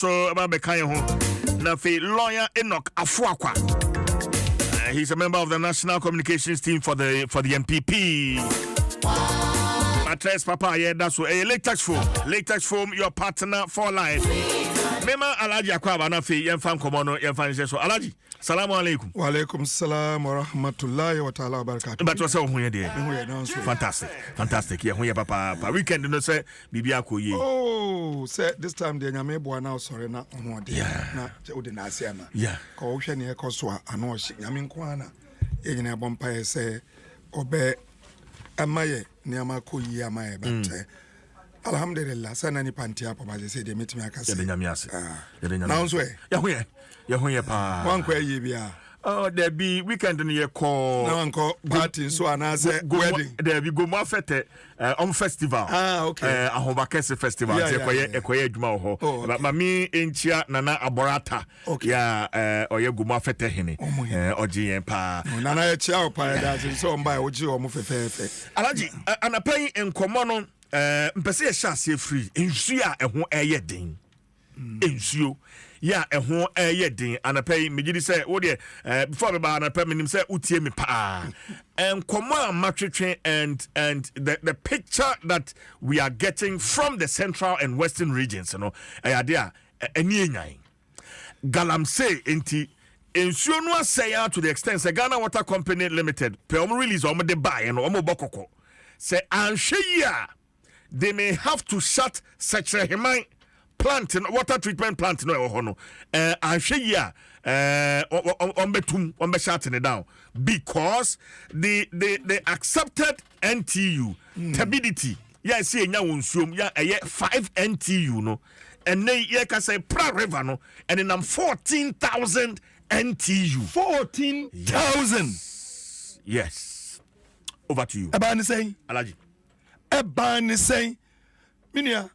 So about Nafi lawyer Enoch Afuakwa. He's a member of the National Communications Team for the MPP. Matres Papa, yeah, that's what a latex foam, your partner for life. Mema Alaji Akwaba Nafi, Yemfam Komono, Yemfam so Alaji. Salamu alaikum. Wa alaikum salam wa rahmatullahi wa ta'ala wa barakatuh. But what's up here there? Fantastic. Yeah, when papa weekend no say bibia ko ye. Oh, say this time the nyame boa na sorry na ho de. Na o de na ase ma. Yeah. Ko hwe ne ko so a ano hye nyame nko ana. E nyina bompa ye say obe amaye ne amako yi amaye but alhamdulillah sana ni pantia papa say de metimi akase. De nyame ase. Now so ya ho pa. Wan kwa ye bia. Oh, there be weekend in your call. No, uncle, party, so and I say wedding. There be go more fete on festival. Okay. A Hobakese festival. Ekoye Juma ho. But mami enchia nana aborata. Yeah, oye go more fete hini. Oji pa. Nana enchia pa that so mba oji o mo fefe. Alaji, anapai enkomo no mpese ye sha se free. Ensu a eho eye den. Ensuo ya ehon yedin anapai megidi say wo de before me ba anapai menim say utie me pa enkomo matwetwe and the picture that we are getting from the central and western regions, you know, ade a eni enyan Galamsey enti ensuo no asay to the extent say Ghana Water Company Limited pe omo release omo de buy no omo bokoko say anhwe ya they may have to shut such a hemai plant, water treatment plant no hono ahwe on be shutting it down because the accepted NTU turbidity yeah see enya wonsuom yeah 5 NTU no and then yeah can say pra river no and then 14,000 NTU 14,000 yes over to you Abani say Alaji Abani say minia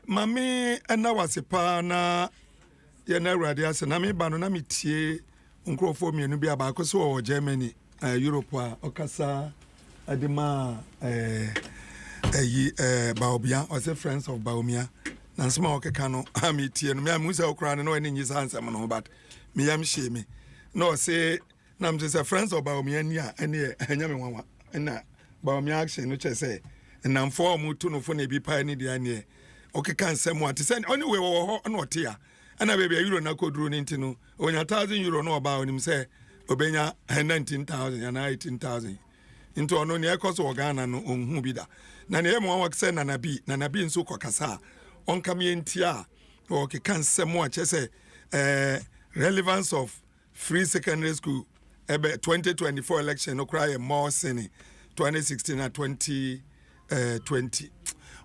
mami ena wasipa na ye na awrade ase na me ba no na metie nkrofo mienu bia ba ko so Germany Europe a okasa adima baobia or say friends of baomia na nsema okeka no ametie no me amusa okra no eni nyi sansem no but me yam hye me no say na me say friends of baomia ni a ene enya me wanwa na baomia action no che say na mfo mu tu no fo na bi pa ni dia ne okay kan semo ati say anyway wo ho na ote ya ana baby euro na koduro ni ntino onya 1,000 euro no oba onim say obenya 19,000 and 18,000 into ono ne ekoso Ghana no onhu bi da na ne emo wa say na nabi nso kokasa onka me ntia okay kan semo a che say relevance of free secondary school 2024 election no cry more sini 2016 and 2020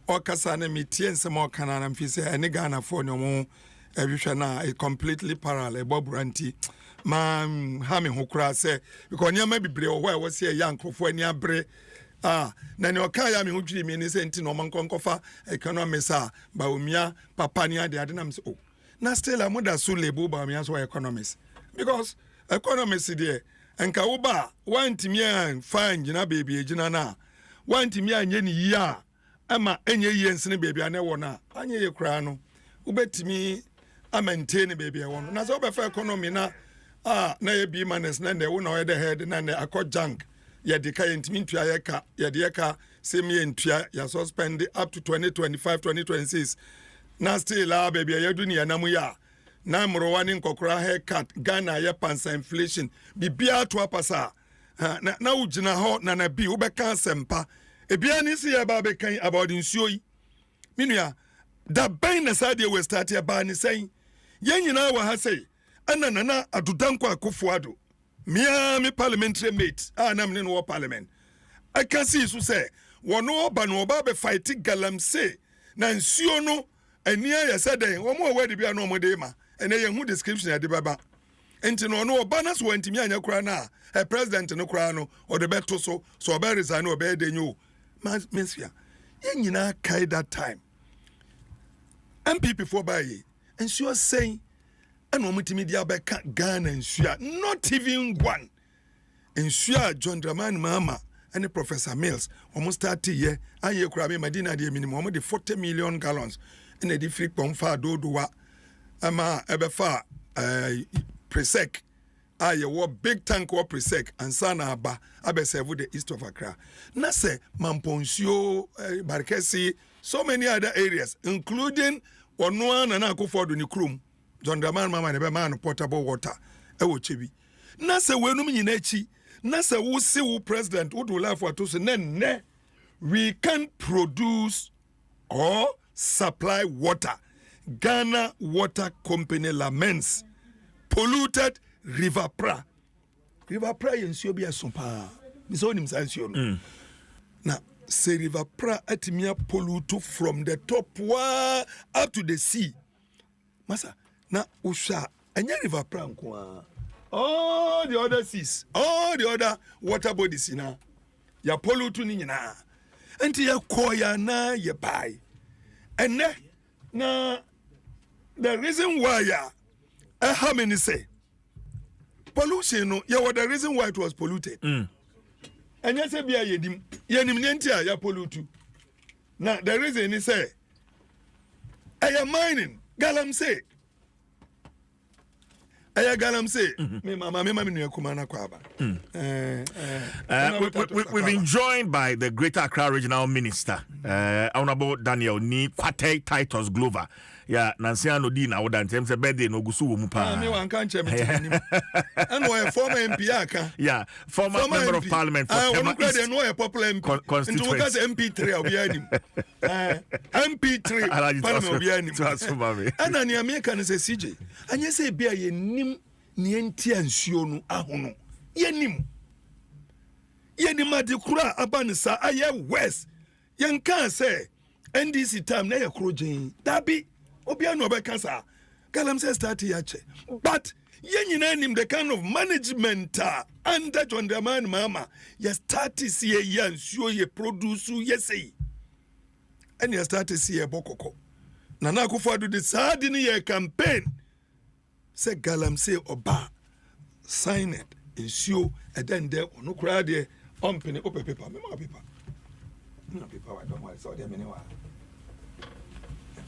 okasa na metie nsem okana na mfi se ene Ghana for no mo ehwehwe na completely parallel bobranti ma ha me hokura se because nyama bibre o ho se ya nkrofo ani abre na ne oka ya me hodwiri me ni se nti no mankonkofa economics a ba omia papa ni ade na me se oh na still amoda so lebo ba omia so economics because economics there enka wo ba wantimi an fine gina baby gina na wantimi anye ni yi a ama enye yi ensene baby ane wo na anye ye kra no ubetimi a maintain baby wo no na so be fa economy na na ye bi manes na ne wo na the head na ne akọ junk ye de ka yentimi ntua ye ka ye de ka sem ye ntua ya suspend up to 2025 2026 na still baby ye dunia na mu ya na mrowani nkokora haircut Ghana ye pansa inflation bibia to apasa na ugina ho na na bi ubeka sempa ebia ni si ya ba be kan about nsuo yi minua da ban na sade we start ya ba ni sai yen nyina wa ha sai anana adudanko Akufo-Addo me parliamentary mate na me no parliament I can see so say wono oba no oba be fight Galamsey na nsuo no ania ya sade wo mo wadi bia no mo de ma ene ye hu description ya de baba enti no oba na so antimi anya kura na president no kura no o de beto so oba resign no oba de nyu mensia ye nyina kai that time MPP for buy nsuo say eno mutimi dia be ka Ghana nsuo not even one nsuo John Dramani Mahama and Professor Mills almost 30 year aye kura me Madina de minimum almost 40 million gallons in a different pomfa dodowa ama ebefa presec aye big tank or presec and sana aba abeserve the east of Accra na se Mamponsio Barkesi so many other areas including Onoa na Akufo-Addo ni krum John Dramani Mahama ne be man portable water ewo chebi na se wenum nyina echi na se wo se wo president wo do life wato so ne we can produce or supply water. Ghana Water Company laments polluted River Pra. River Pra yensuo bi asompa. Miso nim sansio no. Na say River Pra atimia pollute from the top up to the sea. Masa na usha anya River Pra nko all the other seas, all the other water bodies na ya pollute ni nyina. Enti ya koya na ye bai. And na the reason why how many say pollution no yeah what the reason why it was polluted and yes be yedim ntia ya pollute now the reason is say I am mining Galamsey we've been joined by the Greater Accra Regional Minister, Honorable Daniel Ni Kwate Titus Glover. Yeah, Nansiano Di na woda ntem se birthday no gusu wo mu pa. Me wan kan che metinim. And we former MP aka. Yeah, former member of parliament for Tema East. No popular MP. Into we got MP3 obi anim. MP3 parliament obi anim. And na ne America no se CJ. Anya se bia ye nim ne enti ansuo no ahono. Ye nim. Ye nim adekura abanisa aye west. Yen kan say NDC time na ye krojen. Dabi Obiano Obekasa, Galamsey started yache. But yen the kind of management under John Dramani Mahama, you start to see a yan, sure ye produce, yes, and you start to see a bokoko. Nana Akufo-Addo the Sardini campaign. Say Galamsey Oba, sign it, ensure, and then there, no crowd there, penny, open paper, memo paper. No paper, I don't want to saw them anywhere.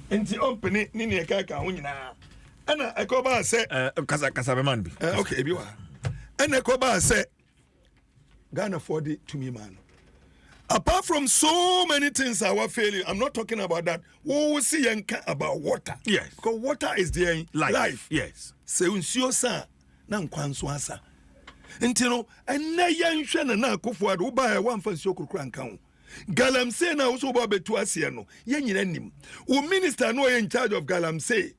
Enti ompeni nini ekaka ho nyina ana ekoba se kasa be man bi okay bi wa ana ekoba se Ghana for the to me man apart from so many things our failure I'm not talking about that we will see yanka about water yes because water is their life yes se unsuo sa na nkwanso asa enti no ena yanhwe na Akufo-Addo wo ba ya wamfa nsuo kurukura nka ho Galamsey na also about betu asie no ye nyina nim o minister no in charge of Galamsey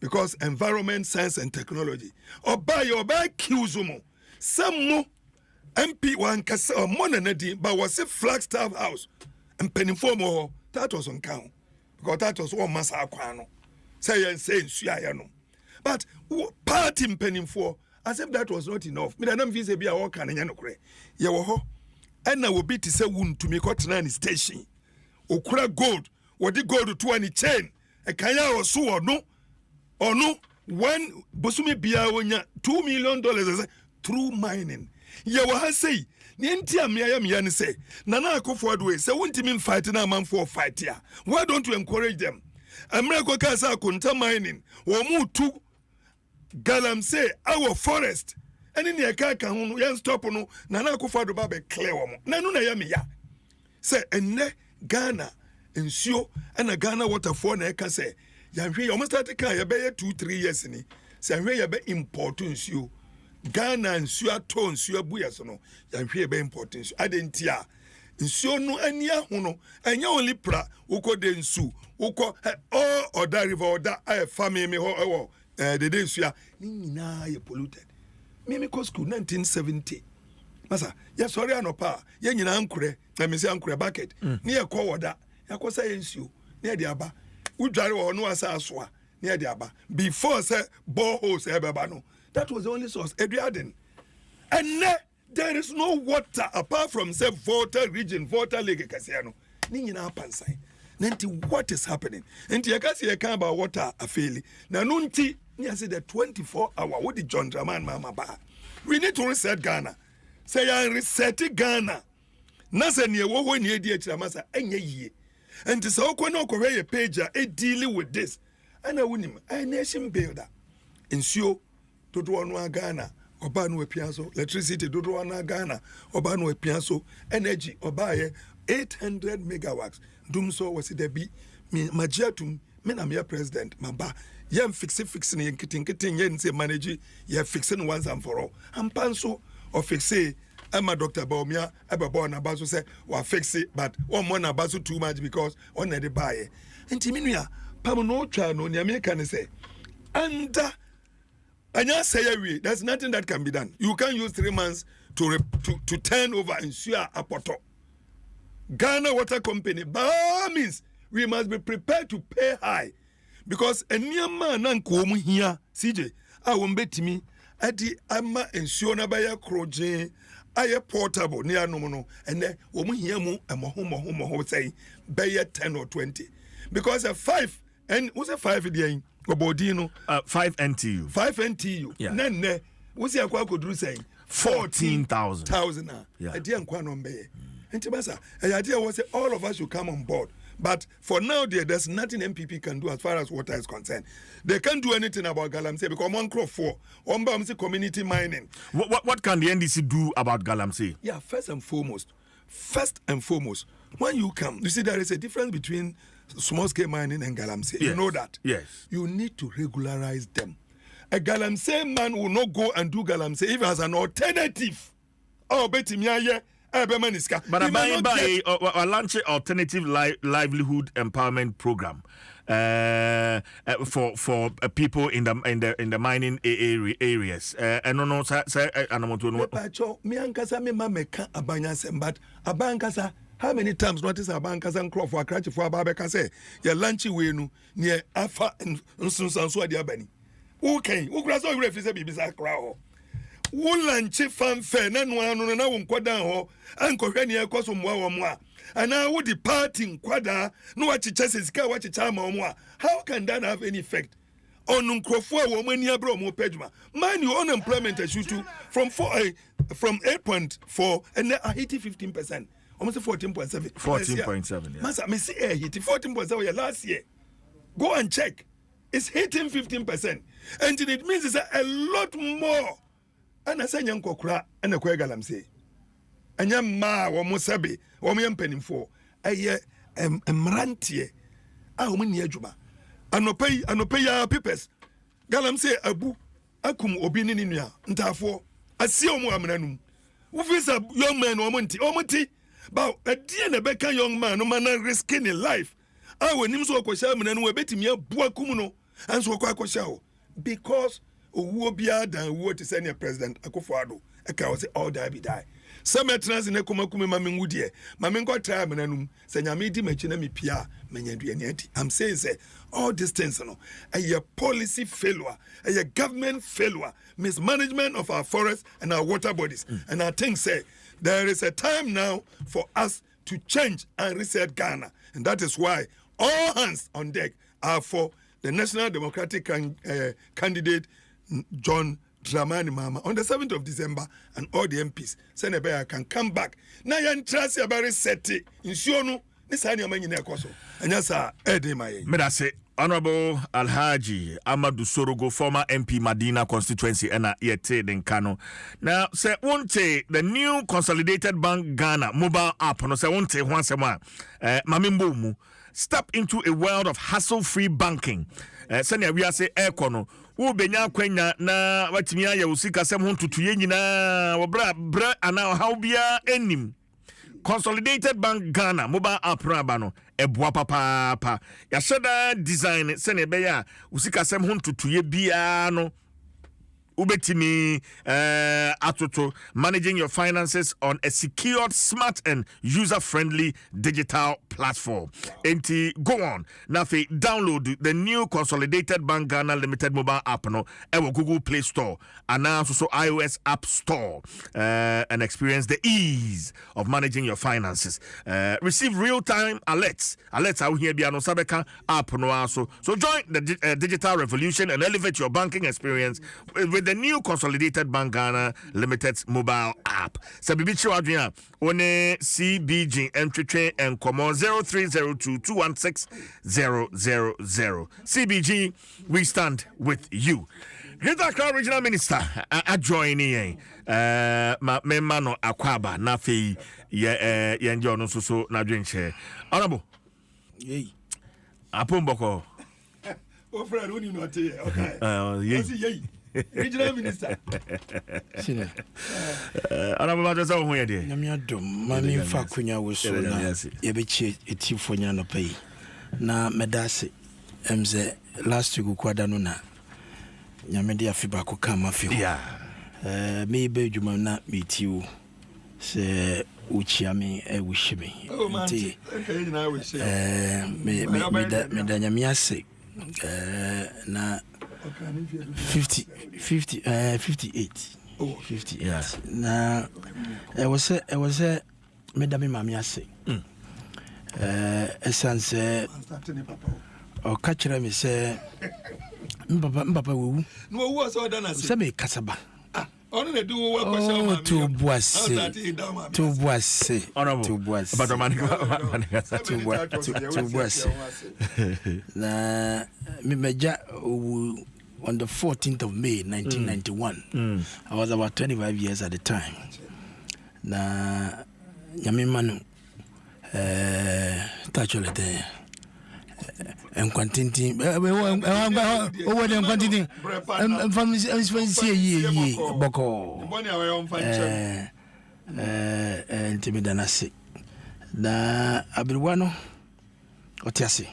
because environment science and technology oba kiuzumo sammo MP one kasa monanadi but was a Flagstaff house and penifo that was on count because that was one massa akwa no say nsuya ya no but party penifo as if that was not enough me na mfise bia wo kan nya no kure ye wo ho and now be to say wound to me cotton and station. Okura gold, what the gold to any chain, a kaya or so or no, one Bosumi Bia $2 million through mining. Yawa say, Nientia Miami say, Nana Akufo-Addo say, won't mean fighting a man for fight here. Why don't you encourage them? America Casa Kunta mining, or move to Galamsey, our forest. And in the Akaka, who yan stop no, Nana Akufo-Addo babe clear one. Nanu na yami ya. Say, and Ghana, and Sio, and a Ghana water for Neka say, Yanwe almost at the car, ya be 2-3 years in it. Say, ya be importance you. Ghana and Sio tones, Sio buyasono, Yanwe be importance. I didn't ya. Sio no, and ya huno, and ya only pra, uko den su, uko, or that river, or that family me ho, the day Sio, Nina, you polluted. Mimi ko school 1970 masa ya sorry anopa ya nyina ankure na me se ankure bucket ne ya ko woda ya ko say nsuo ne ya de aba udware wo no asa asoa ne ya de aba before say boreholes ebeba no that was the only source Edwarden and there is no water apart from say Volta region Volta Lake Kasiano ne nyina apansan nanti what is happening enti ya kasi ya kan about water afeli na no nti I say the 24-hour. What did John Dramani Mahama ba? We need to reset Ghana. Say I reset Ghana. Nasa ni wo ni edi etira masa enye yie. And so ko no ko we page dealing with this. ana wunim a nation builder nsuo dodoɔ no Ghana ɔbaa no apia so electricity dodoɔ no Ghana ɔbaa no apia so energy ɔbaa 800 megawatts dum so was there be me magiatum me na me president maba yem fix ne nkitin yen say manage ye fixing once and for all ampanso or fix Emma Dr. Baumia ebebo na baso say wa fix it but one more na baso too much because on the buy enti minua pam no twa no ne me kan say under anya say we there's nothing that can be done. You can't use 3 months to turn over ensure apoto Ghana Water Company by all means we must be prepared to pay high because any man nan ko mu hia CJ a wo mbetimi adi ama ensure na ba ya kroje aye portable ne anom no ene wo mu hia mu emoho say be 10 or 20 because a 5 and what's a 5 there body no 5 NTU nenne what's ya kwa koduru say 14,000 adi ankwa no mbe Intibasa, the idea was that all of us should come on board. But for now, there's nothing MPP can do as far as water is concerned. They can't do anything about Galamsey because one crop for one community mining. What can the NDC do about Galamsey? Yeah, first and foremost, when you come, you see there is a difference between small scale mining and Galamsey. Yes. You know that. Yes. You need to regularize them. A Galamsey man will not go and do Galamsey if he has an alternative. Oh, Betty Mia. But I buy a launch alternative livelihood empowerment program for people in the mining areas. And no, sir, and I'm to know. Me ankasa me mameka abanyasem, but abankasa. How many times notice abankasa and crop for a cratch for ababeka say your lunchy wenu near Alpha and Sunsanso diabani. Okay, who grass or refuse a bizarre crowd. Wulanchi fanfare na no na wo nkwada ho ankohwe ne ekoso mwa mo a ana wo departing kwada no wachicha sesika wachicha ma mo a how can that have any effect on nkrofo a wo mani abro mo pejuma man your unemployment shoot from 8.4 and now hit 15%, almost 14.7 14.7 masa me say hit 14.7 last year. Go and check, it's hitting 15%, and it means it's a lot more. Ana sanya nkokura ana kwa Galamsey anya ma wo mo sabe wo mo yempanimfo eye emrantie a wo ni adwuma anopai ya pipes Galamsey abu akum obi ni nua ntafo asie wo mo amnanum wo visa young man wo mo nti ba adie na beka young man no man risking in life a wonim so kwahya amnanum we betimi abu akum no anso kwahya wo because owuo bia dan owuo te sɛ ne president Akufo-Addo eka wo se all die some trans ne komakume ma menwudie ma menkɔ try menanum sɛ nyame di machi na mepia manyaduane ati. I'm saying say all these things no a policy failure, a government failure, mismanagement of our forests and our water bodies. And I think say there is a time now for us to change and reset Ghana, and that is why all hands on deck are for the National Democratic candidate John Dramani Mama on the 7th of December, and all the MPs Senebeya can come back. Na yan trust ya bari seti insuonu ni sani ya manyi na koso. Anyasa ede maye. Medase Honorable Alhaji Amadou Sorogo, former MP Madina constituency, and yete den Kano. Now, say wonte the new Consolidated Bank Ghana mobile app. No say wonte once a month. Mamimbomu step into a world of hassle-free banking. Sanya we say ekono. Wo benya kwanya na watimi aye usika sem ho tutuye nyina wo bra ana how bia enim. Consolidated Bank Ghana mobile app rabano eboa papa ya sheda design se ne be ya usika sem ho tutuye bia no ubetimi atoto managing your finances on a secured, smart and user-friendly digital platform. Enti go on. Nafi download the new Consolidated Bank Ghana Limited mobile app no ewo Google Play Store and also iOS App Store and experience the ease of managing your finances. Receive real-time alerts out here biano sabeka app no also. So join the digital revolution and elevate your banking experience with the new Consolidated Bank Ghana Limited mobile app. Sabibichi Wadria, one CBG entry and common 0302216000. CBG, we stand with you. Greater Accra Regional Minister joining Memano Akwaba Nafi Yenjo no so na dwenche. Honorable. Yey. Apomboko. Oh, friend, who you not here? Okay. Yey. Regional Minister. Sine. Honorable Majosa ho ye de. Nyame adom. Mami fa kunya wo so na ye be chi etifo nya no pay. Na medase emze last week kwada no na nyame de afiba ko ka mafi. Yeah. Me be djuma na metiwo. Se uchiame wushime. Oh man. Okay, na we say. Me da nyame ase. Na 58. Oh, 58. Yeah. Na it was a me da me mami ase. Essence o kachira me say mbaba wu. No wo so da na say. Se me kasaba. On the do what question Oh, to boise. To boise. Honorable. To boise. But the man To boise. Na me meja on the 14th of May 1991. I was about 25 years at the time. Na nyame manu tachole de enquantinti over the enquantinti family boko intimidanasi na abirwano otiasi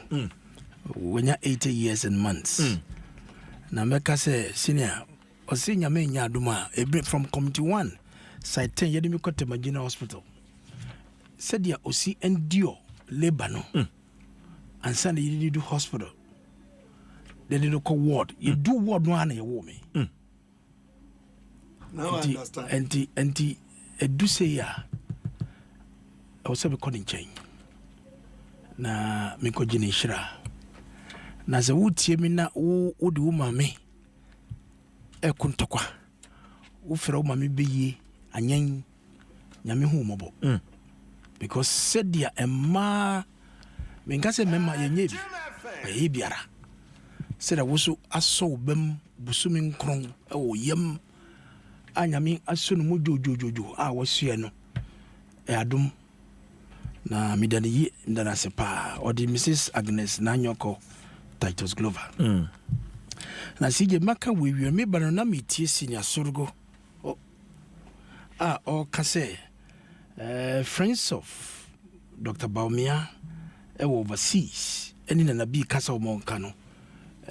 when you're 80 years and months na meka say senior osinya me nya aduma from committee 1 site 10 yedimi kote Magina Hospital said ya osi endure labor no and Sunday you do hospital. They didn't call ward. You do ward no ana you me. Now I understand. Anti do say ya. I was say calling change. Na me ko jini shira. Na se wutie mi na wo di wo mame. E kuntokwa. Wo fere wo mame beye anyan nyame hu mobo. Because said dia emma menkase memma yenye bi e biara se da woso aso bem busumi nkron e wo yem anyame aso no mojojojojo a wosue no e adom na midane yi ndana sepa odi Mrs Agnes Nanyoko Titus Glover na sije maka wewie me bano na metie senior sorgo o kase friends of Dr. Baumia overseas any na bi kasa o monka no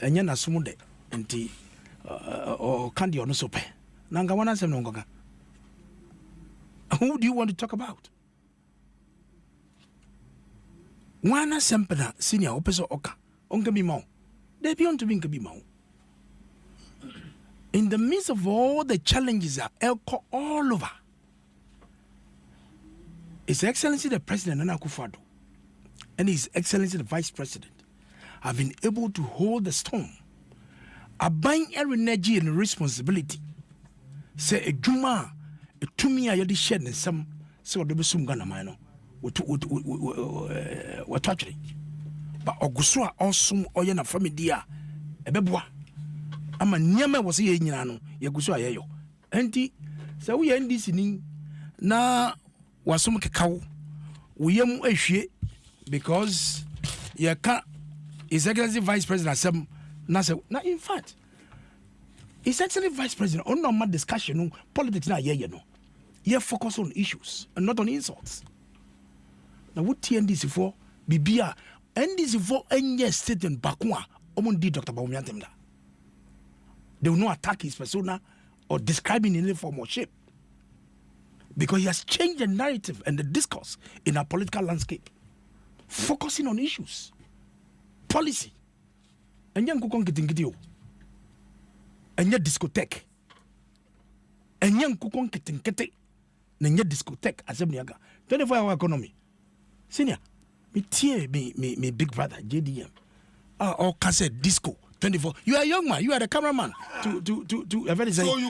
enya na somo de enti o kandi ono so pe na nga wana sem no ngoka. Who do you want to talk about? Wana sempena senior opeso oka onka bi ma they be on to be nka bi ma in the midst of all the challenges that elko all over. His Excellency the President Nana Akufo-Addo and His Excellency the Vice President have been able to hold the storm. Abang energy and responsibility. Say a juma, a tumi a yadi shed and some so the besum gana mino. What actually? But Ogusua awesome oyena family dia ebeboa. Ama nyama was ye nyina no yegusua yeyo. Enti say we NDC ni na wasum kekaw uyem ahwie because you can His Excellency Vice President Asem na in fact His Excellency Vice President on normal discussion no politics na ye no ye focus on issues and not on insults. Now what NDC for bibia NDC for any state in Bakwa omundi Dr. Baumia Temda. They will not attack his persona or describe him in any form or shape. Because he has changed the narrative and the discourse in our political landscape, focusing on issues, policy. And young kukon kitingitio, and yet discotheque, and young kukon kitingete, and yet discotheque as a 24-hour economy. Senior, me big brother JDM. Or cassette disco 24. You are a young man. You are the cameraman. So you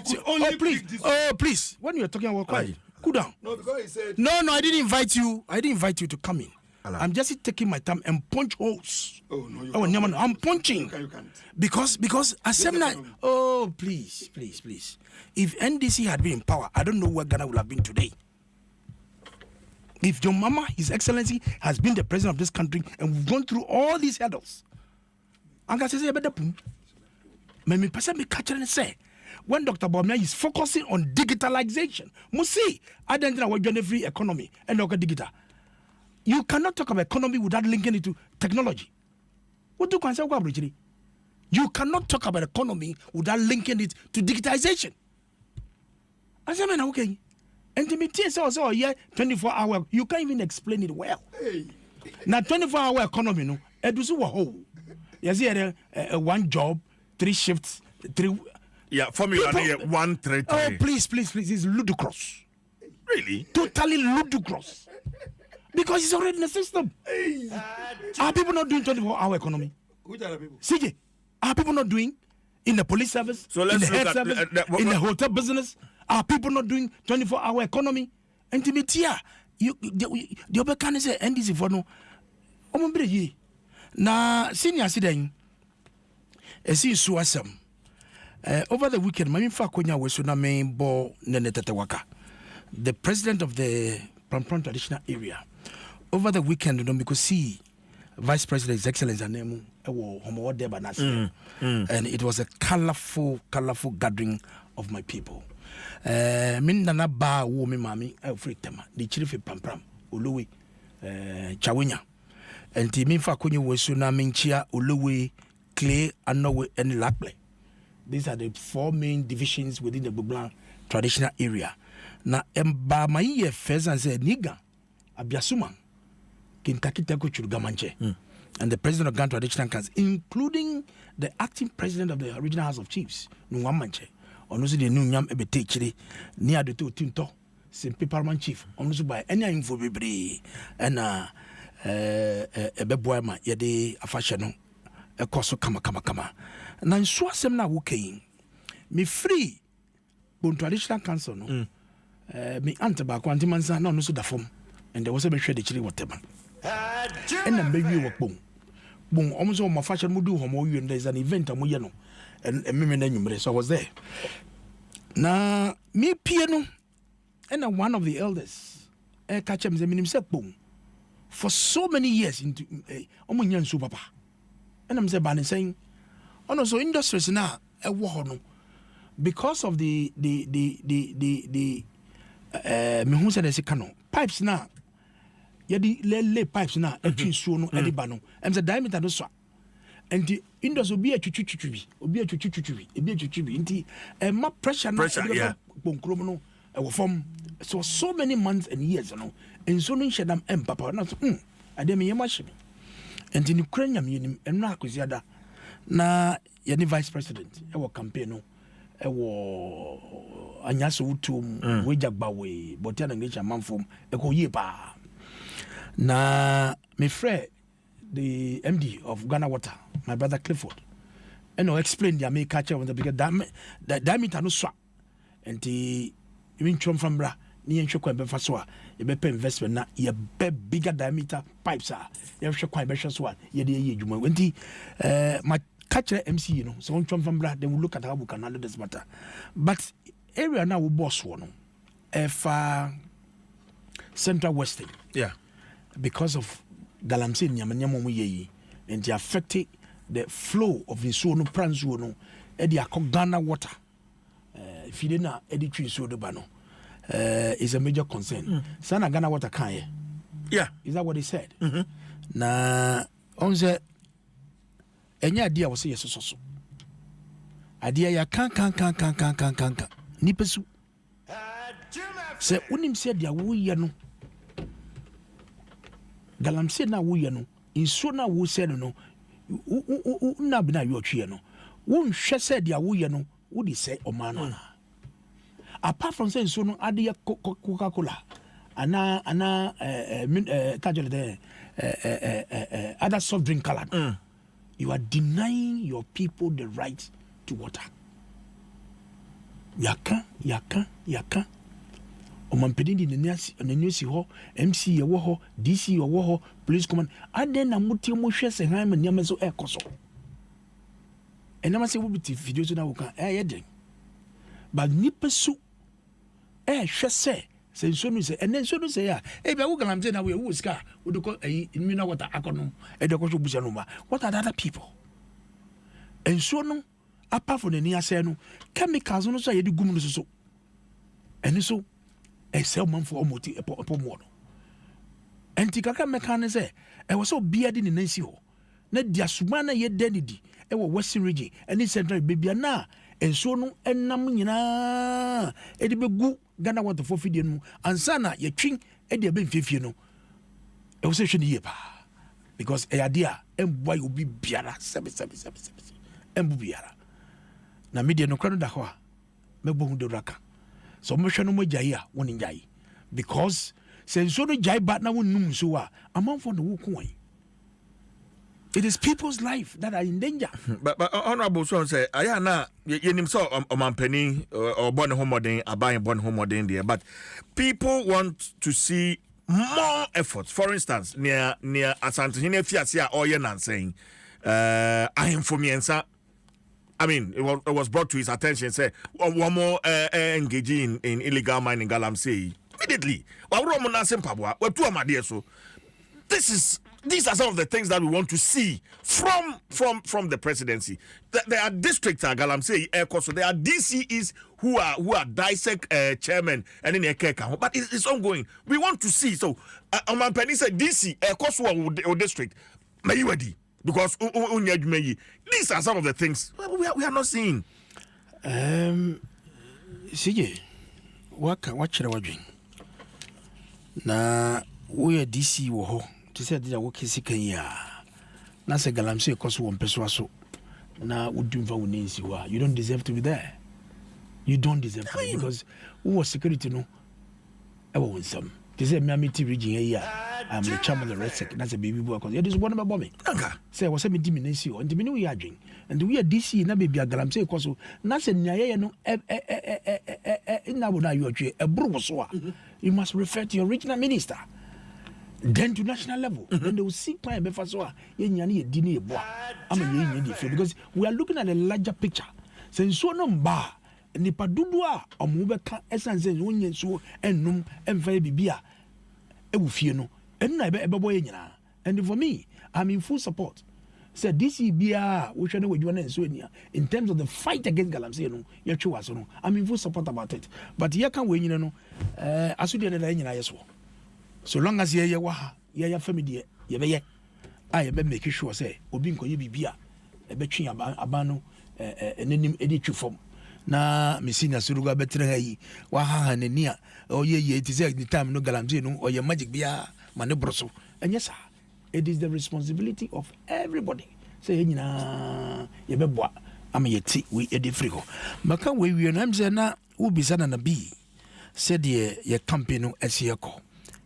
could only pick this. Oh, please. When you're talking about quiet, cool down. No, because he said. No, I didn't invite you. I didn't invite you to come in. I'm just taking my time and punch holes. Oh no, you can't. I'm punching. You can't. Because a seminar. Oh, please. If NDC had been in power, I don't know where Ghana would have been today. If your mama, His Excellency, has been the president of this country and we've gone through all these hurdles, I'm going to say, me person me catch and say, when Dr. Bawumia is focusing on digitalization, Musi, I don't know what free economy and local digital. You cannot talk about economy without linking it to technology. What do you say? You cannot talk about economy without linking it to digitization. I say, man, okay. And to me, also, yeah, 24-hour, you can't even explain it well. Hey. Now, 24-hour economy, no, it was a whole. You see, one job, 3 shifts, 3. Yeah, formula 1 3 3. Oh, please, it's ludicrous. Really? Totally ludicrous. Because it's already in the system. Hey. Are people not doing 24-hour economy? Which other people? CJ, are people not doing in the police service, so let's in the look health at service, in the hotel business? Are people not doing 24-hour economy? And to me, the other can say NDC for no. Na senior siden esi su asem over the weekend mami fa konya weso na me bo nenetete waka, the president of the Prampram traditional area over the weekend no because see Vice President His Excellency Anemu ewo homo deba na and it was a colorful gathering of my people. Min nana ba wo me mami free tema the chief Prampram Olowe Chawenya. And the fa kunye wesu na minchia Olowe, Clay, Anowe, and Laple. These are the 4 main divisions within the Bublan traditional area. Na emba maiye feza nze niga abiasuma kintakiteko churugamanche. And the president of Ghana Traditional Council, including the acting president of the original House of Chiefs, Nwamanche, onusu de nunyam ebete chire ni adoto tinto simple parliament chief onusu by any info bebre and ebeboa ma yede afahye no ekoso kama na nso asem na wokayin me free bon traditional council no me ante ba kwanti mansa na no so da fom and there was a be hwe de kire whatever and na be wi wo bon omso mo afahye no du homo wi there is an event amoye no and me na nyumre so I was there na me pie no and one of the elders catch him say minim say pom for so many years into omunyan su papa and I'm saying oh so industries now no because of the me who said they no pipes now yedi lay pipes now etwin su no ediba no I'm say diameter no so and the industry obi atwitwitwi nti ma pressure na bonkrom no from so many months and years you know and so no shedam papa na so ade me yema hye and in Ukraine am yenim enno akoziada na ye ni vice president e wo campaign no e wo anyaso wutum we jagba we botia na ngecha manfom e ko yie pa na me friend the MD of Ghana Water my brother Clifford and no explain the America chair on the bigger diameter no so and the even from bra ni enhwe kwa be fa so a ye be investment na ye be bigger diameter pipes a ye hwe kwa be hwe so a ye de ye adwuma wenti my catcher MC no so from bra they will look at how we can handle this matter but area now we boss one if Central Western because of Galamsey nyamanyamo mu yeyi and it affected the flow of the so no pranzo no e di Ghana Water if you didn't edit so the bano is a major concern. Sana Ghana Water can is that what he said? Na onze enya idea was yes so idea ya kan ni pesu se unim said ya wo ye no Galamsey na wo ye no inso na wo said no na bi na yo twe no wo nhwe said ya wo ye no wo di say omano apart from saying so no ade Coca-Cola ana kajole there other soft drink color you are denying your people the right to water yaka omampedi di nenesi ho MC ye wo ho DC ye wo ho police command aden na muti mo hwe se han ma niam so ekoso enama se wo biti video so na wo kan yeden but nipa su hwe se nso no se enen nso no se ya e bia wo Galamsey na wo ska wo de ko mineral water akono e de ko so busa no ma what are the other people enso no apart from the near say no chemicals no so ye de gum no so eni so e sell man for omoti epo mo no enti kaka meka ne say e wo so bia de ne nansi ho na dia suma na ye danidi e wo western region eni central bebia na enso no enam nyina e de begu Ghana want for fidie no ansa na ye twin e de be mfefie no e wo se hwe ne ye pa because e ade a emboy obi biara sebe embu biara na media no kwano da ho a mebo hu de raka so mo hwe no mo jai a woni jai because senso no jai ba na wonnum so a amanfo no wo ko it is people's life that are in danger. But honorable son say ayana yenim so omampani or born homodin abayin born homodin there, but people want to see more efforts. For instance, near Asante Hine Fiasia or Yenan saying I mean, it was brought to his attention. Say one more engaging in illegal mining Galamsey immediately. So these are some of the things that we want to see from the presidency. There are districts at Galamsey, so there are DCEs who are dissect chairman and in a but it's ongoing. We want to see. So, Penny said DC, or district, because these are some of the things we are not seeing. CJ, what should I do? Na we are DC wo to say that work is ya. Na say Galamsey cause one person so. Na udumfa unensi wa. You don't deserve to be there. You don't deserve to be because who was security no? Dwaso Nsem. They say me amiti region here. I'm the chairman of the Red Sec. That's a baby boy cause. Yeah, this one about me. Say was me diminensi o. And me no we are doing. And we are DC na baby Galamsey cause na say nyaye no na bona you atwe ebro so a. You must refer to your regional minister. Then to national level, then they will see by Befasoa, Yanyani, Dini, Boa. Because we are looking at a larger picture. Since so no bar, and the Padudua, or Mubeka, Essence, Union, so, and Num, and Fabia, Eufino, and I bet and for me, I'm in full support. Said this BR, which I know you want to in terms of the fight against Galamsey, you're true, I'm in full support about it. But here can we, as we did as well. So long as ye waha ye family ye be I be make sure say obi nkoye bibia e be twen abano enenim edi twofom na mesina suruga betre hayi waha nani a oye it is the time no Galamsey no oye magic bia mane broso enyesa it is the responsibility of everybody say nyina ye be boa am ye ti we edi friko maka we na mze na ubisa na bi said ye campaign no esieko.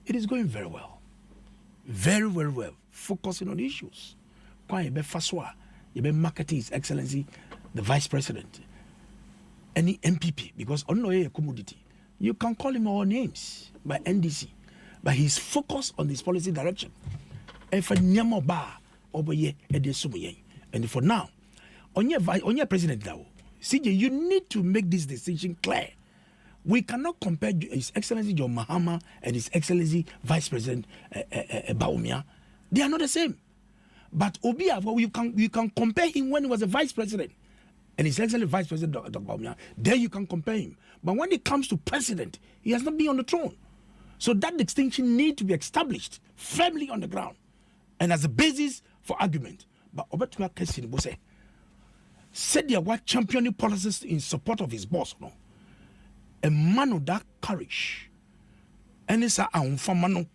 It is going very well. Very, very well. Focusing on issues. Kwa yebe faswa, yebe marketing His Excellency, the Vice President. Any MPP, because onno a commodity. You can call him all names by NDC. But he's focused on this policy direction. And for nyamo ba, oboye, edesumuye. And for now, on your president now, CJ, you need to make this decision clear. We cannot compare His Excellency John Mahama and His Excellency Vice President Bawumia. They are not the same. But Obia, well, you can compare him when he was a Vice President and His Excellency Vice President Dr. Bawumia. Then you can compare him. But when it comes to President, he has not been on the throne. So that distinction needs to be established firmly on the ground and as a basis for argument. But Obetua Kessin Bose said they were championing policies in support of his boss. No? A man of that courage. And it's a mano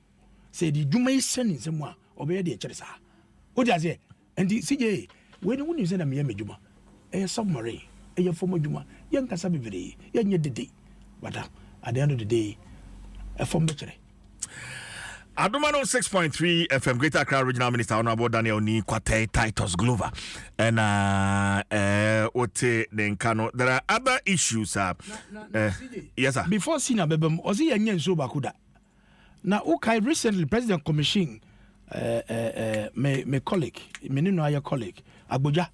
say the Juma is sending someone obey the Cherisa. What does it? And the CJ, when you send a Miami Juma, a submarine, a former Juma, young Casabi, young the day. But at the end of the day, a form battery. Adom 6.3 FM, Greater Accra Regional Minister Honorable Daniel Ni Kwate Titus Glover. And there are other issues. Yes, sir. Before Sina Bebem, Ozi Yanyan Zobakuda. Now, okay, recently, President Commission, my colleague, my colleague, Abuja,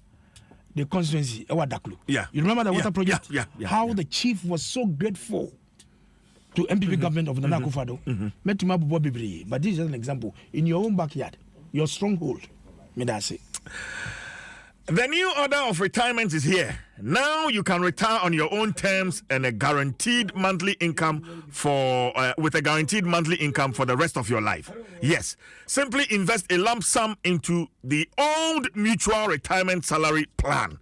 the constituency, Ewadaklu. Yeah. You remember the water project? Yeah. How the chief was so grateful to MPP government of Nana Akufo-Addo. But this is an example. In your own backyard, your stronghold, may I say. The new order of retirement is here. Now you can retire on your own terms and a guaranteed monthly income with a guaranteed monthly income for the rest of your life. Yes, simply invest a lump sum into the old mutual retirement salary plan.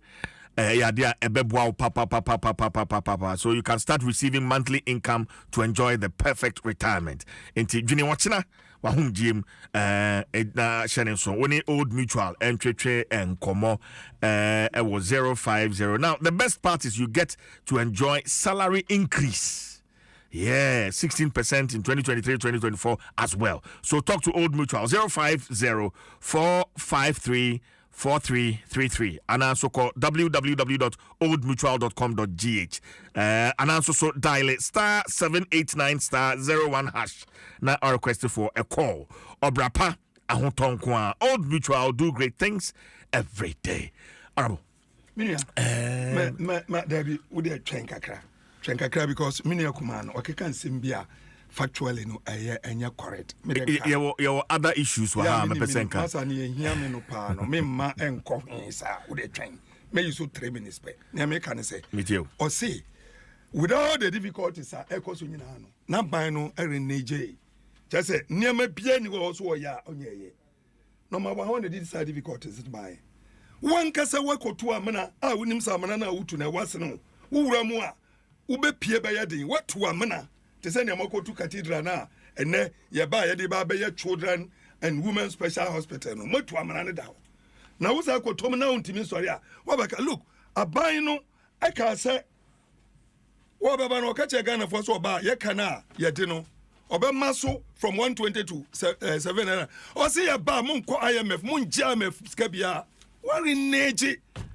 So you can start receiving monthly income to enjoy the perfect retirement. Inti junior watchina wahum gym sharing so when old mutual entry and komo was 050. Now the best part is you get to enjoy salary increase. Yeah, 16% in 2023-2024 as well. So talk to Old Mutual 050-453-4333 and also call www.oldmutual.com.gh and also dial it *789*01# now are requested for a call. Obrapa ahotonkwa. Old Mutual do great things every day. Arabo. Minia. Dabi udi chenkakra because minia kumano okeka nsembia factually no enya correct. Your other issues were Mpensenka. Masa ni hia me no pa no me ma enko sa udi twen. Me you so 3 minutes pe. Na me kan say. Or say without the difficulties ekoso nyina no. Na ban no ereneje. Just say niam bia ni wo so ya onyeye. Number 1 the difficulties it by. One kasa wakotu amana wonim sa amana na wutu na wase no. Wura mu a ubepie be yedin watu amana. Te say niam wakotu cathedral na ene ye ba ye de ba be children and women special hospital no. Watu amana ne da. Na wo sa akotom na untimi sori a. Wabaka look aban no aka say wo baba no ka che Ghana for so ba ye kana ye de no. Obe maso from 120 to 700. O say ya ba mun ko IMF mun IMF skabia.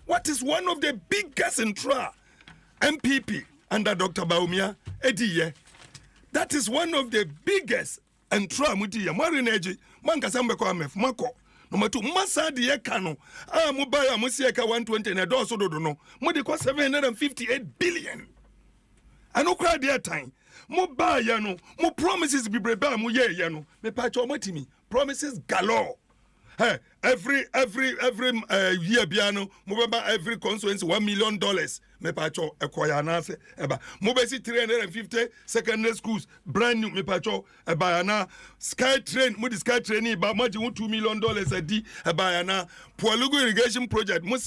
What is one of the biggest intra MPP under Dr. Baumia Ediye? That is one of the biggest intra Mutiya Marineji Mankasambe IMF Mako. Number 2 Masa de Kano. Mubaya Musiaka 120 and a doso dono. Mudiko 758 billion. I no cry their time. Mubaya no. Mo promises be breba mu ye yano. Me pacho matimi. Promises galore. Hey, every year biano mobeba every constituency $1 million me pacho ekwaya na se eba mobesi 350 secondary schools brand new me pacho eba na sky train mo sky train ba maji $2 million adi eba na Pualugu irrigation project mo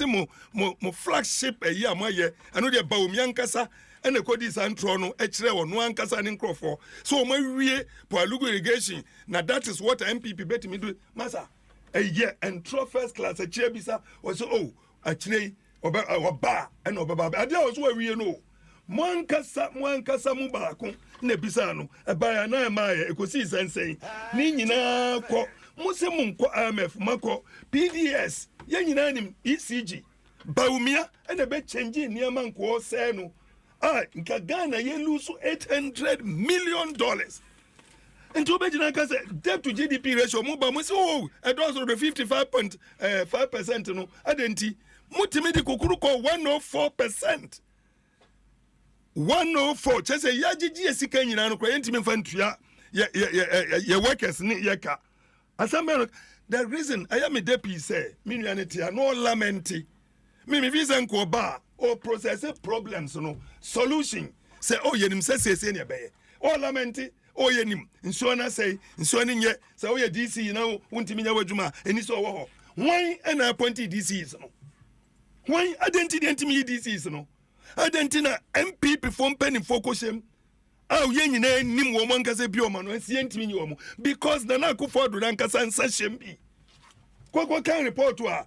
flagship a year mo ye ano de ba omiankasa ene kodi santro no ekire wono ankasa ne nkrofo so mo wie Pualugu irrigation na that is what MPP bet me do masa a year and first class a chair bisa was actually oba and oba adia was where we know mwankasa mubako ne bisa no ebaya na emaye ekosi sensei ni nyina ko musemu nko IMF mako PDS ye nyina nim ECG baumia ene be change niam nko se no nka Ghana ye lose $800 million. And to Benjamin say debt to GDP ratio muba mu say it was the 55.5% no adenti mutimidi kokuru ko 104%. 104 chese ya gigi esika nyina no ko yentimi fantua ye workers ni yeka asambe the reason I am a deputy say me nuanity no lamenti me visa nko ba o process problems no solution say yenim say ne be o lamenti yenim nso na say nso ni nye say o ye DC na wontimi nya wadwuma eni so wo ho wan na appointed DCs no wan identity DCs no identina MPP from penny focusem ye nyina nim wo mo nkase bi o ma no ansi ntimi nyi wo mo because Nana Akufo-Addo na nkasa nsa hyem bi kwa kan report wa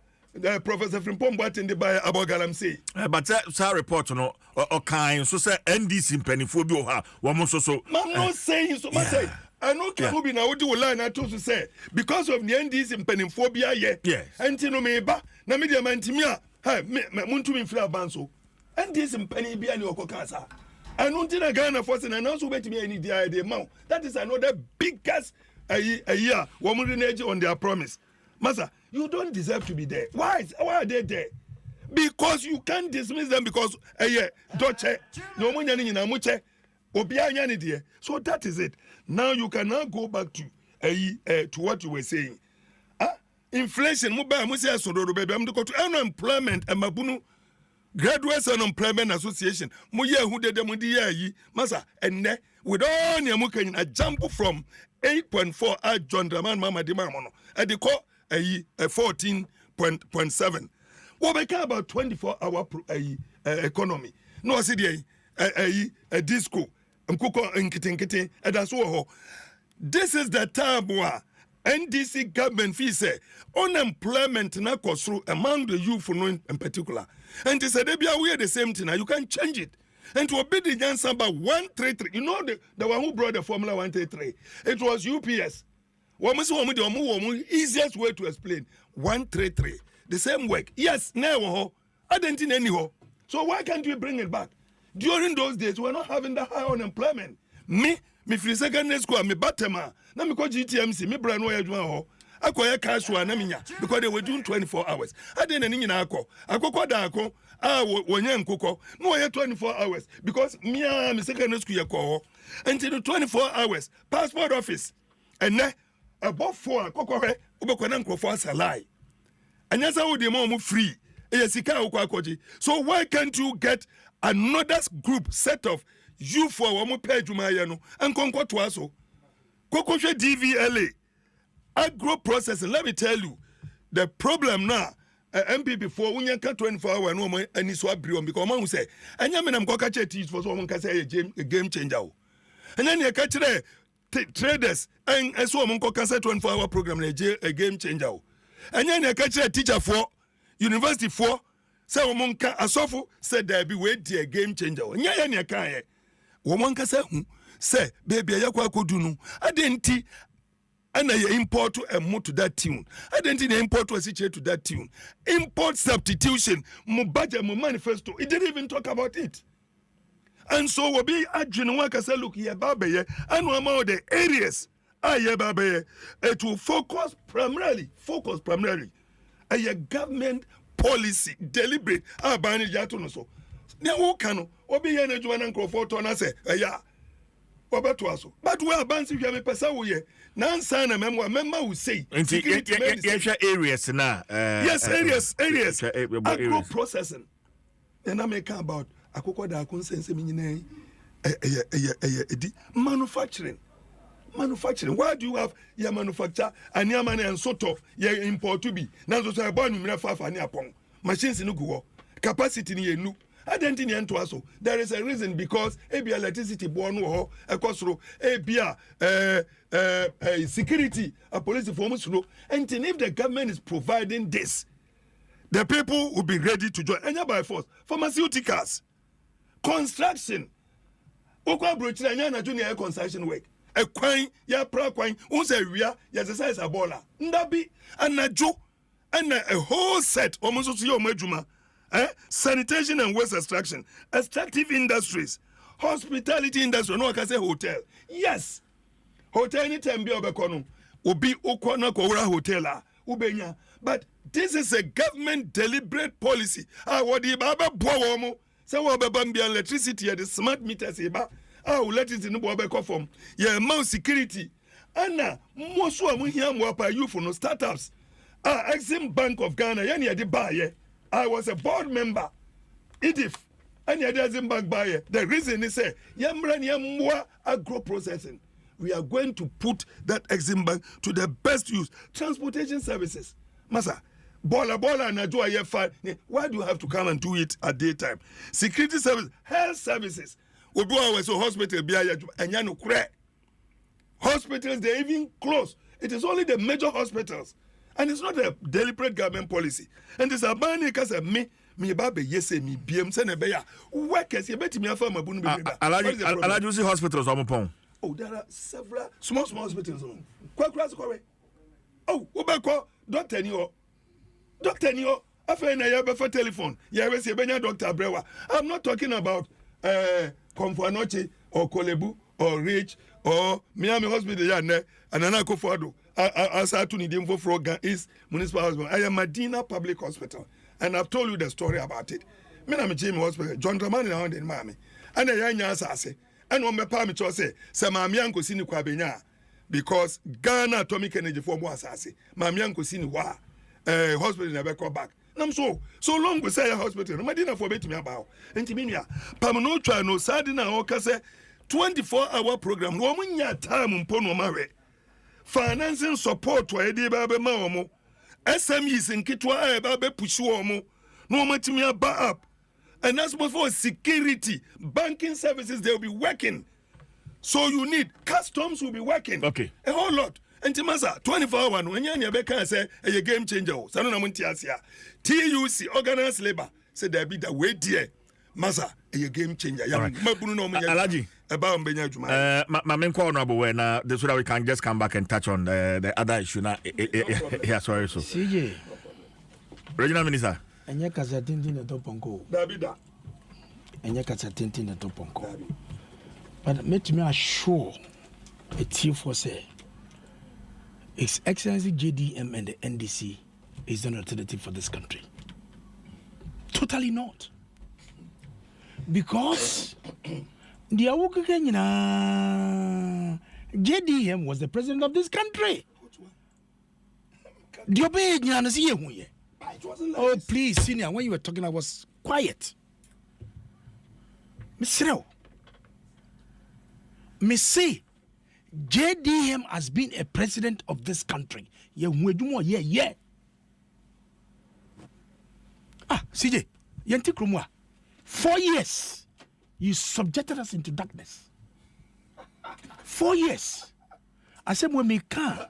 Professor Frimpong attended by about Galamsey. But that report no or kind so say NDC pennyfo bi o ha wo mo so man no saying so say And okay, who be now do line I told to say because of the NDC mpenimphobia Yes. And no meba na media mantimia ha me muntu mi fira banso. NDC mpenibia ni okokasa. And until Ghana force and also bet me any day amount. That is another biggest a year woman on their promise. Master, you don't deserve to be there. Why are they there? Because you can't dismiss them because doche no money in muche obianya ni there. So that is it. Now you can now go back to what you were saying. Inflation muba musi asodoro baby am to unemployment and mabunu Graduates Unemployment Association muye hu de mu di yi masa enne with all ne mu kan a jump from 8.4 at John Draman Mama di mamono e de ko 14.7 we be about 24-hour economy no see dey a disco mkuko nkitinkiti e da so ho. This is the time where NDC government fee say unemployment na through among the youth in particular. And they said they be aware the same thing. You can change it. And to obey the answer by 133. You know the one who brought the formula 133. It was UPS. The easiest way to explain 133. The same work. Yes, now I didn't in anyhow. So why can't we bring it back? During those days, we're not having the high unemployment. Me free secondary school, me batema. Na me ko GTMC, me brand no adwuma ho. Akoya cash wa na minya because they were doing 24 hours. Ade na nyina akokɔ da akɔ wonya nkokɔ. No 24 hours because me secondary school yakɔ ho. Until the 24 hours passport office. And above 4 akokɔ hɛ ubekɔ na nkrofo asalai. Anyasa wo de mo free. Sika akɔji. So why can't you get another group set of you for one pay adwuma ya no enkonko to aso kokoswe DVLA agro processing. Let me tell you the problem now MP before unyanka 24 hour no mo ani so abri on because man say anya me nam ko ka che teach for so mo ka say a game changer o anya ne ka kire traders en so mo ko ka say 24 hour program na a game changer o anya ne ka kire teacher for university for say mo nka asofo say there be we a game changer o nya ya ne ka ye woman ka say hu say baby yakwa akodu no adenti ana ye import to mo to that tune adenti na import to to that tune import substitution mo budget mo manifesto it didn't even talk about it. And so we be adwene wa ka say look here babaye anu ama the areas aye babaye it will focus primarily a government policy deliberate abani jato no so ne wo kanu obi ye na adwuma na nkrofo to na say ya obeto aso but we abansi hwe me pesa wo ye na nsan na memma wo say areas na yes areas agro processing and I make about akoko da akonsensem nyina edi manufacturing. Why do you have your manufacture and your money and sort of your import to be now so I born number 5 and upon machines in go capacity ni enu identity and to us. There is a reason because ABA electricity born ho a costro ABA security a police form slow and if the government is providing this the people will be ready to join any by force. Pharmaceuticals, construction, okwa brochira nya na junior construction work. A quine, ya pra quine, unse ria, ya exercise a bola. Ndabi, anajo, and a whole set, almost your majuma, sanitation and waste extraction, extractive industries, hospitality industry, no, I can say hotel. Yes, hotel anytime be obekono, ubi ukwana kwa hotel, ubenya. But this is a government deliberate policy. What the baba bomo, say what babambi electricity at the smart meters eba. Let it in the Bobe form. Yeah, mouse security. Anna, most of them here were you for no startups. Exim Bank of Ghana, yani adi buyer. I was a board member. Idif, any other Exim Bank buyer. The reason is say, yamwa agro processing. We are going to put that Exim Bank to the best use. Transportation services. Masa, bola and ajua yefa. Why do you have to come and do it at daytime? Security services, health services. So hospital hospitals they even close. It is only the major hospitals, and it's not a deliberate government policy. And this abani kasa me babe yese me biem se ne be ya workers ye beti me afa mabunu be. Alaju see hospitals omopon. Oh, there are several small hospitals. Oh, Obako, Doctor Nio. Doctor Nio, I find I have a telephone. Yeah, I say, Dr. Brewa. I'm not talking about Comfanoche or Kolebu or Rich or Miami Hospital, and Anako Fado. I start to need info for East Municipal Hospital. I am Medina Public Hospital, and I've told you the story about it. I'm a Jimmy Hospital, John Dramani around in Miami, and a young assassin. And on my palm, it was say, Samamianko Sini Kwabenya, because Ghana Atomic Energy for more assassin. Mamianko Sini Wa, hospital never come back. I'm so long we say a hospital. No dinner for me about. And Timinia, Pamano try no Sardina or Case 24-hour program. No one ya time on Pono Mare. Financing support to Edi Babe Maomo. SMEs in Kitwa Babe Pushuomo. No Matimia ba up. And that's before security, banking services, they'll be working. So you need customs will be working. Okay. A whole lot. And Timasa, 24 hours, when you're Becca say a game changer, Sanonamuntiasia, TUC, organized labor, said there be the way dear. Masa, a game changer. Alaji. About Benjamin. My main honorable when this way we can just come back and touch on the other issue now. Yeah, sorry. So, CJ. Regional Minister. Enye kasa tintin na toponko. Dabida. Enye kasa tintin na toponko. But let me assure a team for say His Excellency JDM and the NDC is an alternative for this country. Totally not. Because the JDM was the president of this country. Oh, please, senior, when you were talking, I was quiet. Mr. Say, JDM has been a president of this country. Yeah. CJ, Yanti Krumwa, 4 years, you subjected us into darkness. 4 years. I said, when we can,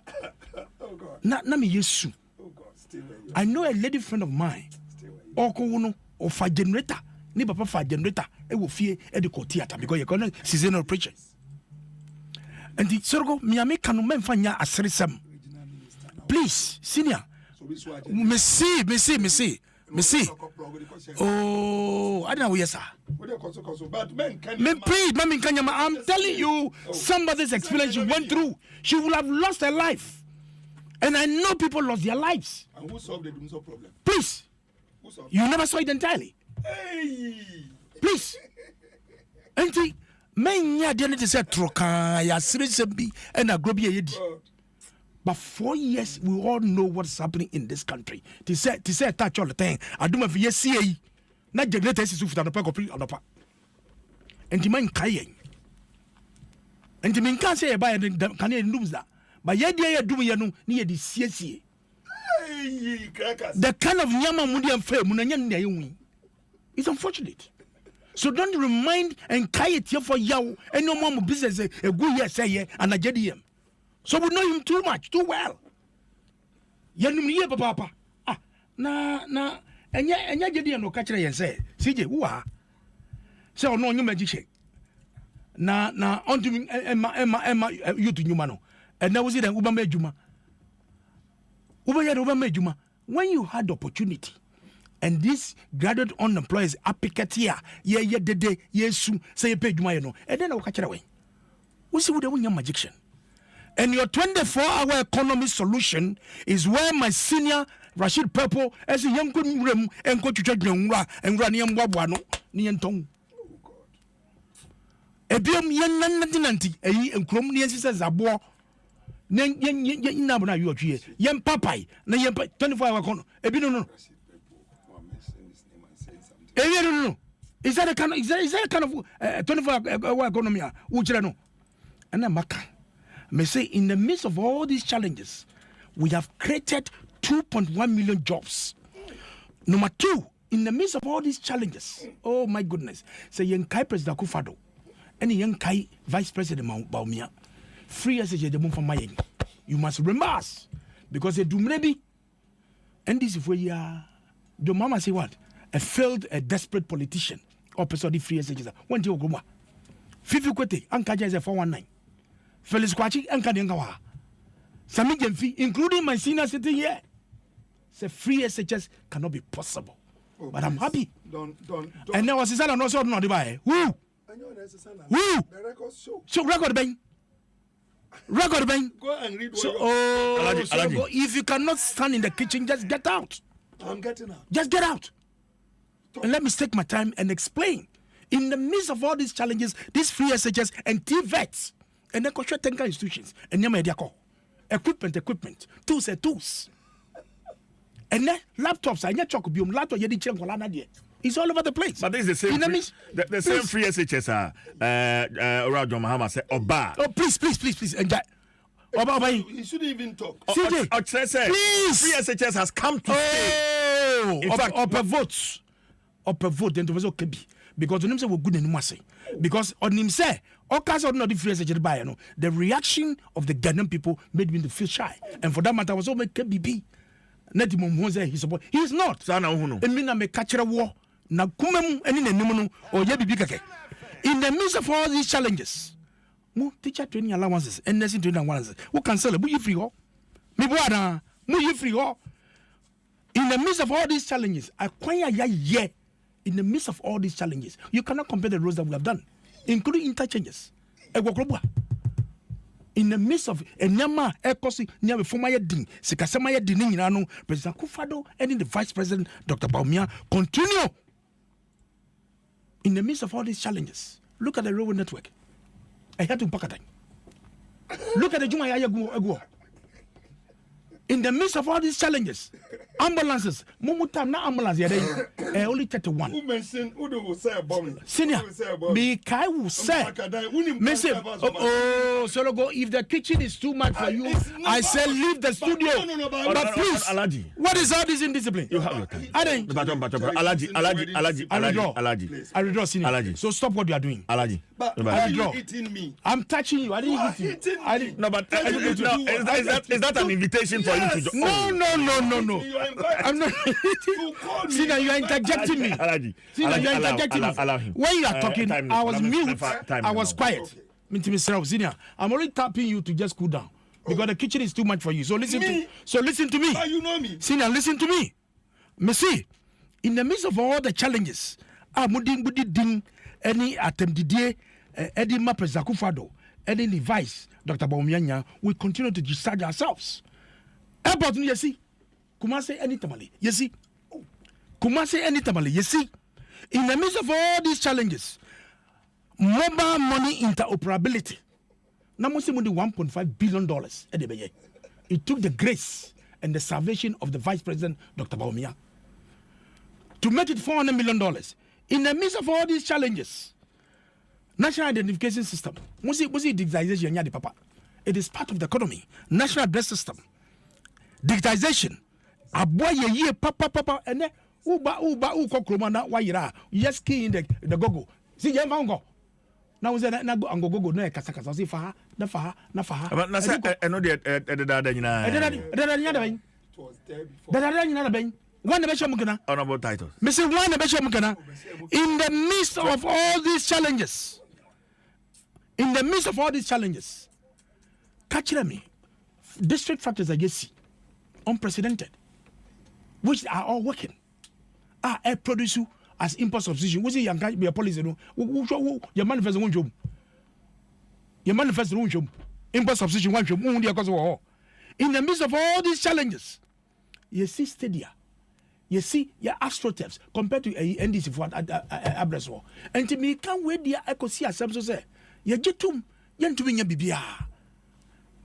na me yesu. I know a lady friend of mine. Oko or for generator. Ni papa for generator. E will fear edical theater because you're gonna seasonal preaching. And the sorgo Miami kanu memfanya asrisem. Please, senior. Me see. Oh, I don't know, yes, sir. I'm telling you, somebody's experience you went through. She would have lost her life. And I know people lost their lives. And who solved the Dumso problem? Please. You never saw it entirely. Hey. Please. Auntie, men ya didn't say troka ya sirisebi and a grobi yedi. But 4 years, we all know what's happening in this country. To say touch all the thing. I do my VSCA. Not the latest is the pack of pre-anopa. And the man kayen. And the man can't say about the Canadian news that. But yet, they are doing near the CSA. The kind of Yama Mundian firm, it's unfortunate. So don't remind and carry it here for Yao and no more business a good year say and a JDM. So we know him too much, too well. Yanum papa. Na, and ya JDM no catch and say, CJ, who are? So no new magician. Na, on to me, Emma, you to Numano. And that was it, and Ubame Juma. When you had the opportunity, and this graduate unemployed applicant here, soon say you pay Juma, and then I'll catch it away. We see what the win magician. And your 24-hour economy solution is where my senior Rashid Purple, as a young good room, and go to judge and run young Wabwano, Niantong. Ebium yan nanti, and Chrome says a boy. Yen you are yen papai na yen 24-hour kono ebi no is that a kind of 24-hour economy which no and then maka may say in the midst of all these challenges we have created 2.1 million jobs. Number 2, in the midst of all these challenges, oh my goodness, say yen kai President Akufo-Addo and yen kai Vice President Baumia free as a demon from my you must remember us because they do maybe and this is where you are the mama say what a failed a desperate politician or person free as a one day oguma fifi kwete ankaja is a 419 Felix Kwachi and Kanyangawa. Sami Gemfi, including my senior sitting here. Say free SHS cannot be possible. Oh, but I'm happy. Don't. And there was his son and also not the buy. Who? I know there's a son. Who? The record show. So record bang. Record bang. Go and read what So, Alaji. if you cannot stand in the kitchen, just get out. I'm getting out. Just get out. And let me take my time and explain. In the midst of all these challenges, these free SHS and TVETs, and the cultural technical institutions, and equipment, tools. And then laptops, I get chocobium, laptop, it's all over the place. But this is the same. The same free SHS. Around John Mahama said, Oba. Oh, please. And Oba, You shouldn't even talk. CJ, please. Free SHS has come to stay. In fact, upper vote, then to okay be because the name say we good anymore say because on him say all kinds of not the free SHS buy the reaction of the Ghanaian people made me to feel shy, and for that matter was all make KBB. Not the mom say he's support. He's not. And me na me catch a war. Na kumem eni na nimu or ye bibi kake. In the midst of all these challenges, mo teacher training allowances and nursing training allowances. Who cancel it? You free ho? Me boada. Mo you free ho? In the midst of all these challenges, I kwanya ya ye. In the midst of all these challenges, you cannot compare the roles that we have done, including interchanges. In the midst of Enyama Ekosi Nyame Fomaya Ding, Sikasamaya Ding, President Kufado and the Vice President Dr. Baumia continue. In the midst of all these challenges, look at the railway network. I had to pack a time. Look at the Juma Yago. In the midst of all these challenges, ambulances, Mumutam na ambulance only 31. Who mentioned who will say a bomb? Senior, Kai will say, so go if the kitchen is too much for you, I say leave the studio. But please, Alaji, what is all this indiscipline? You have your time. Alaji, I withdraw, Senior. Alaji. So stop what you are doing. Alaji. But are you hitting me? I'm touching you. I didn't hit you. No, but is that an invitation for you to join? No. I'm not. See now you are interjecting me. See now you are interjecting me. When you are talking, I was mute. I was quiet. Senior, I'm only tapping you to just cool down because the kitchen is too much for you. So listen to me. You know me. Senior, listen to me. See, in the midst of all the challenges, ding any attempt Didier, Eddie Mapes Zakufado, Eddie Vice, Dr. Baumia, we continue to discharge ourselves. About you see, Kumase any tamale, you see, Kumase any tamale, you see. In the midst of all these challenges, mobile money interoperability. Now, most money $1.5 billion. It took the grace and the salvation of the Vice President, Dr. Baumia, to make it $400 million. In the midst of all these challenges, national identification system, digitization, it is part of the economy. National address system, digitization, papa, and then uba uko wayira, yes key in the gogo. See, you go. Now we say na go and go no kasa see faha na faha. But na say I know the It was there before. One the Beshamukana. Honorable titles. Mr. One the Beshamukana. In the midst of all these challenges, catch me. District factors are just unprecedented, which are all working. Air produce as import substitution. What's your policy? Your manifesto won't show. Your manifesto won't show. Import substitution won't show. In the midst of all these challenges, you see Stadia. You see your astroturfs compared to NDC for Abraswo. And to me, can't wait the echo see ourselves say, you get to win your BBA.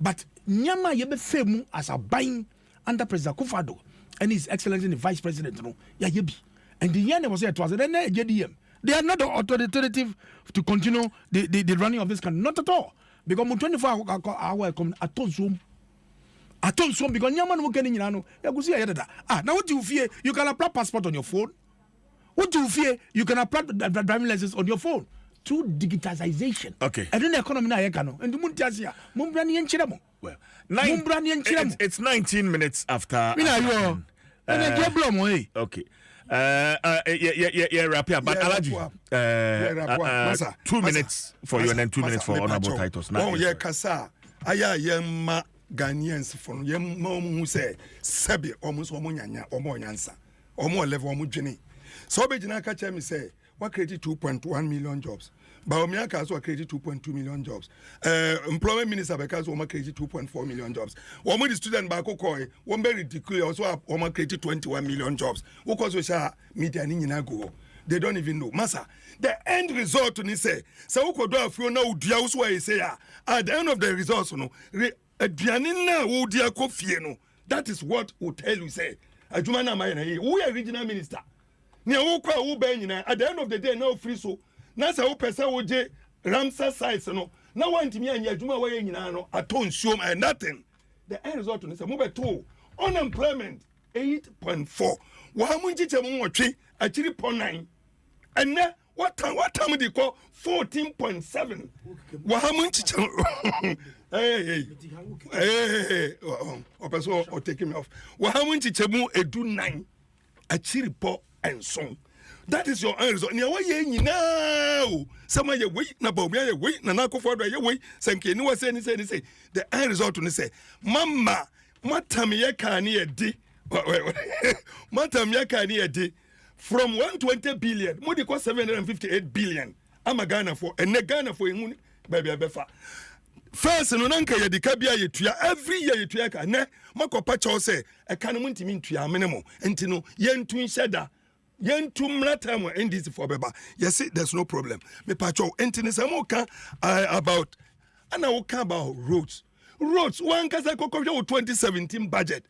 But Nyama Yebe Femu as a buying under President Kufado and His Excellency the Vice President, Yayebi. And the end was there, it was then JDM. They are not authoritative to continue the running of this country. Not at all. Because 24 hour at Zoom. I told some because Yaman will get in. Now what do you fear? You can apply passport on your phone. What do you fear? You can apply driving license on your phone. Through digitization. Okay. I don't know economy na yekano. And the Muntasia, Mumbrani and Chiramo. Well, Mumbrani and Chiramo. It's 19 minutes after. Okay. Yeah, wrap up. But Alaji, 2 minutes for you and then 2 minutes for honorable titles. Oh, yeah, Kasa. Aya yemma Ghanaians for yemma who say Sebi almost Omonyanya, Omonyansa, Omo level Omujini. So Bejina catch me say, what created 2.1 million jobs? Baomiaka also created 2.2 million jobs. Employment Minister Bekas Oma created 2.4 million jobs. One the student Bako Koi, one very ridiculous also Oma created 21 million jobs. Because we shall media in go. They don't even know. Massa, the end result to say, so who do a few now, Diaus way say, at the end of the results, no, Dianina, who dia Kofieno. That is what will tell you, say, Ajumana Mayana, who are regional minister. Nia Woka, who Benina, at the end of the day, no free so. Nasa who person who J Ramsar size, no. Now one to me and Yajuma way in ano, a tone, show and nothing. The end result to say, move 2, unemployment 8.4. Wahamunji Chamu, actually 0.9. And now, what time they call 14.7? Wahamunchi, hey, or taking me off. Wahamunchi Chamu, a do 9, a chiripo and song. That is your answer. Now, some of your wait, Nabobia, wait, Nanako for your way, Sanke, no one say, the end result to say, Mama, Matamia near D. Matamia near D. From 120 billion, more than 758 billion. I'm a Ghana for, and a Ghana for you, baby, Befa. First, and Unanka Yadikabia, you every year you tuaka, ne, Mako Pacho say, a cannon to mean to your minimum, and to know, yen twin shedder. Yen two mlatam and this for Beba. Yes, there's no problem. Me Pacho, and Tinasamoka about, and I will come about roads. Roads, one Kazako 2017 budget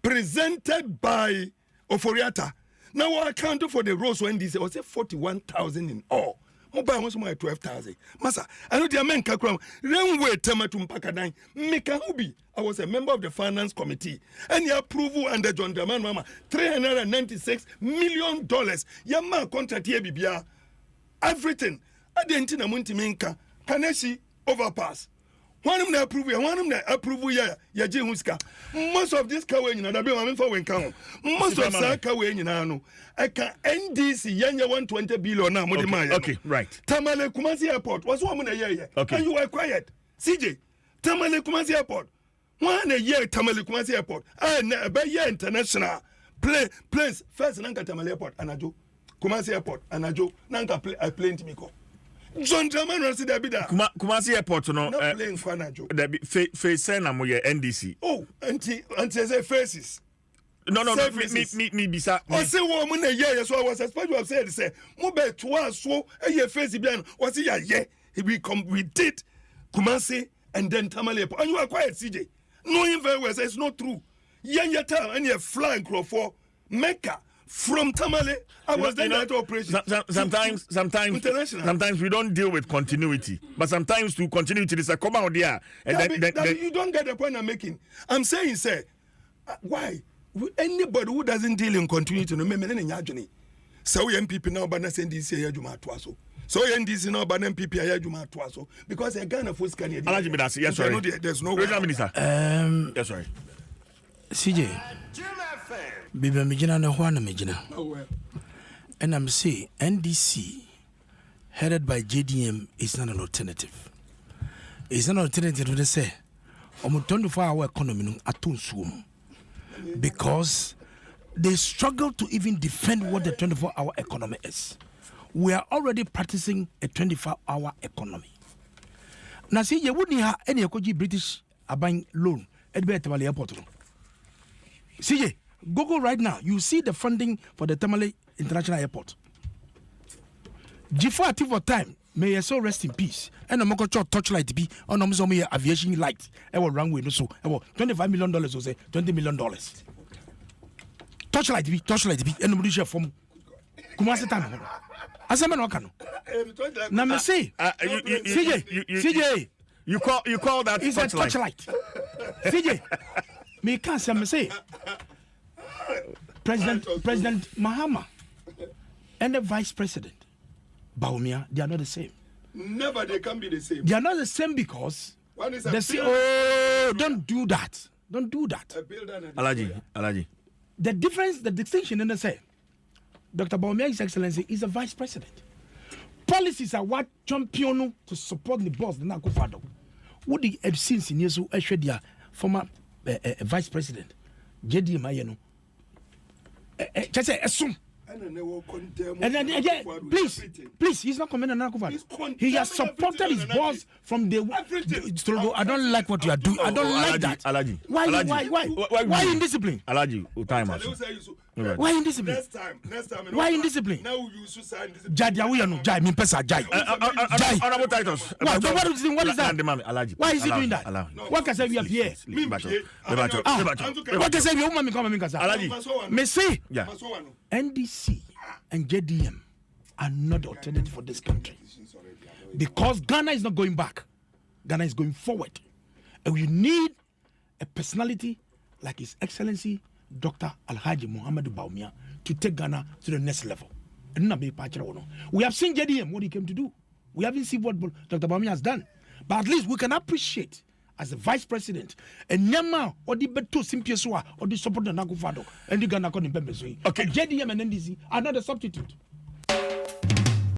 presented by Oforiata. Now I account for the roads when this was 41,000 in all. Mobile was my 12,000. Massa, I know the men kakram. Railway tematum pakadan. Meka Hubi. I was a member of the finance committee. And the approval under John Daman Mama $396 million. Yama contract here bibia. Everything. Adentina munti minka. Kaneshi overpass. One of them approve, one of them approve. Ya Huska. Most of this car when you know, most of that car when you know, I can NDC Yanya 120 billion now. Okay, right. Tamale Kumasi Airport was 1 year. Okay, and you were quiet. CJ, Tamale Kumasi Airport, 1 year. Tamale Kumasi Airport, and Bayer International planes first Nanka Tamale Airport, Anajo Kumasi Airport, Anajo Nanka plane to Miko. John Draman was the bida. Kumasi Airport, no, playing Fanajo. Face NDC. Oh, anti say faces. No, me bisa. I say woman a year, so I was expected to have said, say, Mube to us, so a year face bien, was it a year? We did Kumasi and then Tamale Airport. And you are quiet, CJ. Knowing very well, it's not true. Yanya town and you're flying for Mecca. From Tamale, I was there at operation. Sometimes we don't deal with continuity, but sometimes to continuity is a come out there. And you don't get the point I'm making. I'm saying, say, why? Anybody who doesn't deal in continuity, no me any yajuni. So MPP now banana send this year Juma Twaso. So NDC now banana MPP here Juma Twaso because a Ghana for scan. Yes, sorry. There's no Minister. Yes, sorry. CJ. Biba Mijina no Juana Mijina. And I'm saying NDC headed by JDM is not an alternative. It's not an alternative to say, I'm 24-hour economy atun swum. Because they struggle to even defend what the 24-hour economy is. We are already practicing a 24-hour economy. Now see, you wouldn't have any British buying loan at the Tamale Airport. See, Google right now, you see the funding for the Tamale International Airport. G4 for time, may your soul rest in peace. And I'm going to touchlight be on aviation light. I will runway no so. $25 million or say $20 million. Touchlight be, and nobody share from Kumasi time. As a man, Wakano. Now, me say, CJ, you call that is a touchlight. CJ, me can't say. President Mahama and the Vice President Baumia, they are not the same. Never they can be the same. They are not the same because they say, don't do that. Don't do that. Alaji. The difference, the distinction in the say, Dr. Bawumia, His Excellency, is a vice president. Policies are what champion to support the boss, the Nakufado. What the since in years who former vice president, JD Mayeno. Just say, assume. And then again, please, he's not commenting on Nakufado. He has supported his boss from the. I don't like what you are doing. I don't like that. Alaji. Why indiscipline? Alaji, time us. Why indiscipline? Next time. Why indiscipline? Now you should sign this. Jai, me pesa Jai. Honorable titles. What is that? Alaji. Why is he doing that? What can say we are here? What can say we are coming? Alaji. Me say, Yeah. NDC and JDM are not the alternative for this country. Because Ghana is not going back. Ghana is going forward. And we need a personality like His Excellency Dr. Alhaji Muhammad Bawumia to take Ghana to the next level. We have seen JDM, what he came to do. We haven't seen what Dr. Bawumia has done. But at least we can appreciate as the vice president and Nyama or the Beto Simpieswa or the support of Nakufado and the Ghana Koni Pembezui. Okay, JDM and NDC are not a substitute.